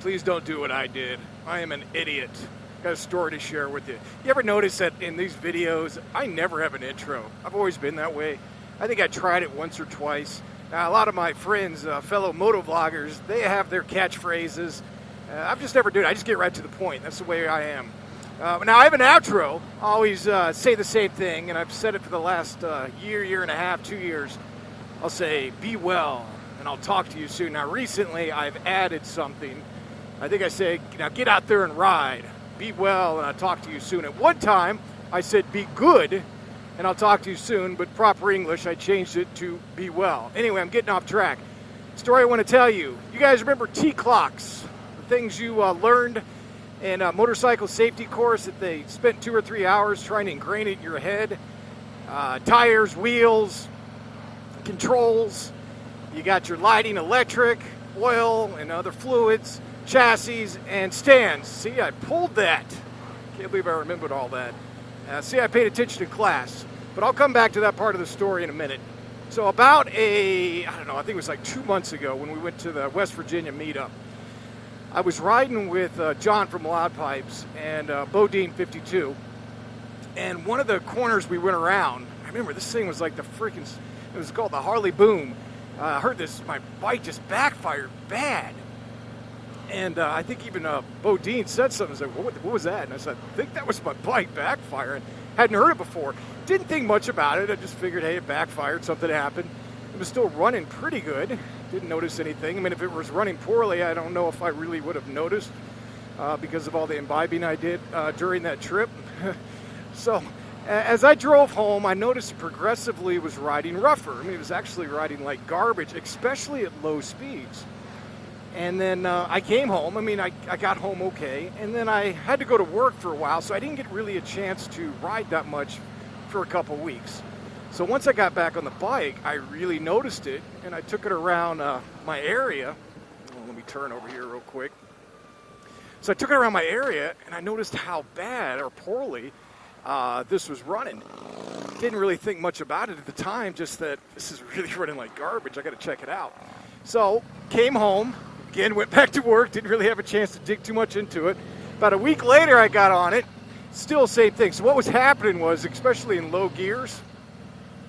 Please don't do what I did. I am an idiot. Got a story to share with you. You ever notice that in these videos, I never have an intro? I've always been that way. I think I tried it once or twice. Now, a lot of my friends, fellow motovloggers, they have their catchphrases. I've just never done it. I just get right to the point. That's the way I am. Now, I have an outro. I always say the same thing, and I've said it for the last year and a half, 2 years. I'll say, be well, and I'll talk to you soon. Now, recently, I've added something. I think I say, now get out there and ride. Be well, and I'll talk to you soon. At one time, I said, be good, and I'll talk to you soon, but proper English, I changed it to be well. Anyway, I'm getting off track. Story I want to tell you. You guys remember T-CLOCS, the things you learned in a motorcycle safety course that they spent 2 or 3 hours trying to ingrain it in your head? Tires, wheels, controls. You got your lighting, electric, oil, and other fluids, chassis, and stands. See, I pulled that. Can't believe I remembered all that. See, I paid attention to class. But I'll come back to that part of the story in a minute. So about I think it was like 2 months ago when we went to the West Virginia meetup, I was riding with John from Loud Pipes and Bodine 52. And one of the corners we went around, I remember this thing was like it was called the Harley Boom. I heard my bike just backfired bad. And I think even Bodine said something. I was like, what was that? And I said, I think that was my bike backfiring. Hadn't heard it before. Didn't think much about it. I just figured, hey, it backfired. Something happened. It was still running pretty good. Didn't notice anything. I mean, if it was running poorly, I don't know if I really would have noticed because of all the imbibing I did during that trip. So as I drove home, I noticed it progressively was riding rougher. I mean, it was actually riding like garbage, especially at low speeds. And then I came home. I mean, I got home okay. And then I had to go to work for a while, so I didn't get really a chance to ride that much for a couple weeks. So once I got back on the bike, I really noticed it, and I took it around my area. Oh, let me turn over here real quick. So I took it around my area, and I noticed how bad or poorly this was running. Didn't really think much about it at the time, just that this is really running like garbage. I got to check it out. So came home. Again, went back to work, didn't really have a chance to dig too much into it. About a week later, I got on it. Still same thing. So what was happening was, especially in low gears,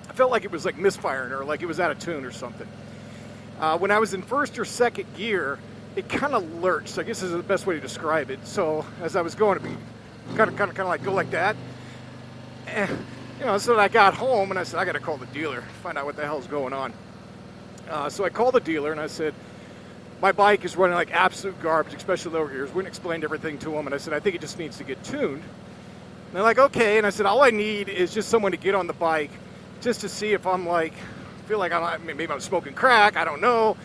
I felt like it was like misfiring or like it was out of tune or something. When I was in first or second gear, it kind of lurched. I guess this is the best way to describe it. So as I was going, to be kind of like go like that. So I got home and I said, I got to call the dealer, find out what the hell's going on. So I called the dealer and I said, my bike is running like absolute garbage, especially lower gears. Went and explained everything to them, and I said, I think it just needs to get tuned. And they're like, okay. And I said, all I need is just someone to get on the bike just to see if I'm like, feel like maybe I'm smoking crack, I don't know.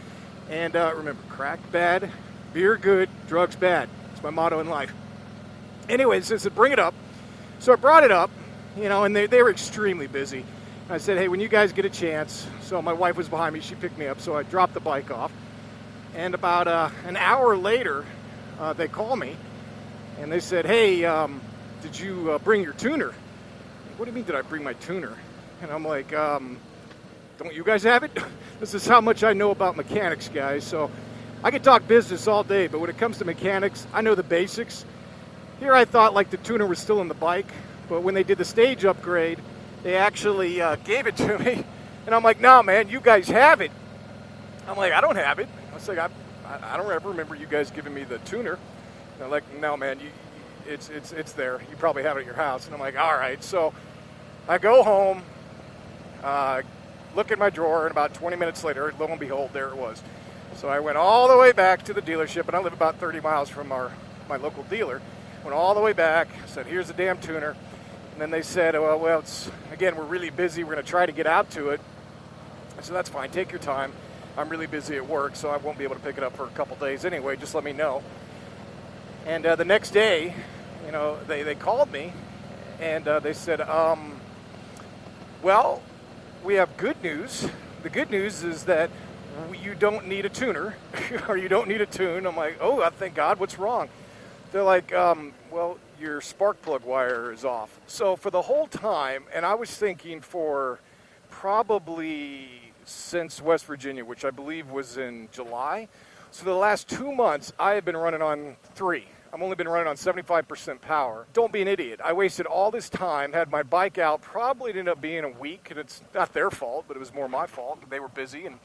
And remember, crack bad, beer good, drugs bad. It's my motto in life. Anyway, so I said, bring it up. So I brought it up, and they were extremely busy. And I said, hey, when you guys get a chance. So my wife was behind me, she picked me up, so I dropped the bike off. And about an hour later, they called me, and they said, hey, did you bring your tuner? What do you mean, did I bring my tuner? And I'm like, don't you guys have it? This is how much I know about mechanics, guys. So I could talk business all day, but when it comes to mechanics, I know the basics. Here I thought like the tuner was still in the bike, but when they did the stage upgrade, they actually gave it to me. And I'm like, no, man, you guys have it. I'm like, I don't have it. I was like, I don't ever remember you guys giving me the tuner. And they're like, no, man, it's there. You probably have it at your house. And I'm like, all right. So I go home, look at my drawer, and about 20 minutes later, lo and behold, there it was. So I went all the way back to the dealership, and I live about 30 miles from my local dealer. Went all the way back, said, here's the damn tuner. And then they said, well, we're really busy. We're going to try to get out to it. I said, that's fine. Take your time. I'm really busy at work, so I won't be able to pick it up for a couple days anyway. Just let me know. And the next day, they called me, and they said, well, we have good news. The good news is that you don't need a tuner, or you don't need a tune. I'm like, oh, thank God. What's wrong? They're like, well, your spark plug wire is off. So for the whole time, and I was thinking for probably since West Virginia, which I believe was in July, So the last 2 months, I have been running on 3. I've only been running on 75% power. Don't be an idiot. I wasted all this time, had my bike out, probably ended up being a week, and it's not their fault, but it was more my fault. They were busy, and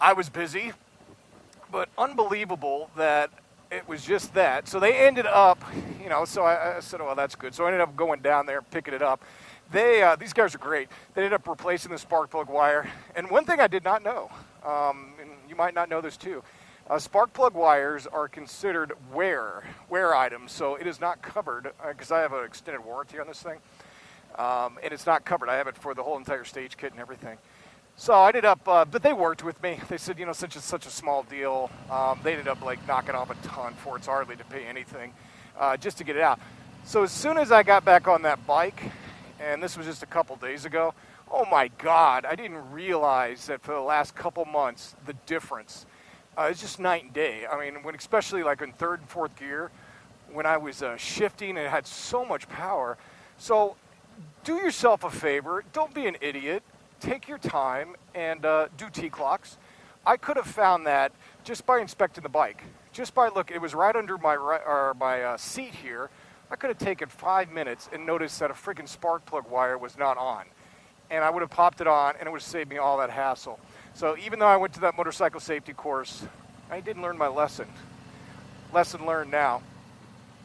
I was busy. But unbelievable that it was just that. So they ended up, you know, so I said, well, that's good. So I ended up going down there, picking it up. These guys are great. They ended up replacing the spark plug wire. And one thing I did not know, and you might not know this too, spark plug wires are considered wear items, so it is not covered, because I have an extended warranty on this thing, and it's not covered. I have it for the whole entire stage kit and everything. So I ended up, but they worked with me. They said, you know, since it's such a small deal, they ended up like knocking off a ton for it's hardly to pay anything, just to get it out. So as soon as I got back on that bike, and this was just a couple days ago, oh my God, I didn't realize that for the last couple months, the difference. It's just night and day. I mean, when especially like in third and fourth gear, when I was shifting and it had so much power. So do yourself a favor. Don't be an idiot. Take your time and do T-CLOCS. I could have found that just by inspecting the bike. Just by look, it was right under my seat here. I could have taken 5 minutes and noticed that a freaking spark plug wire was not on. And I would have popped it on and it would have saved me all that hassle. So even though I went to that motorcycle safety course, I didn't learn my lesson. Lesson learned now.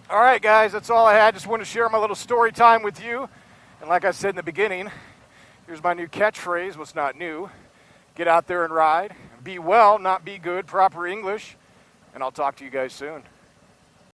All right, guys, that's all I had. Just wanted to share my little story time with you. And like I said in the beginning, here's my new catchphrase. What's not new? Get out there and ride. Be well, not be good. Proper English. And I'll talk to you guys soon.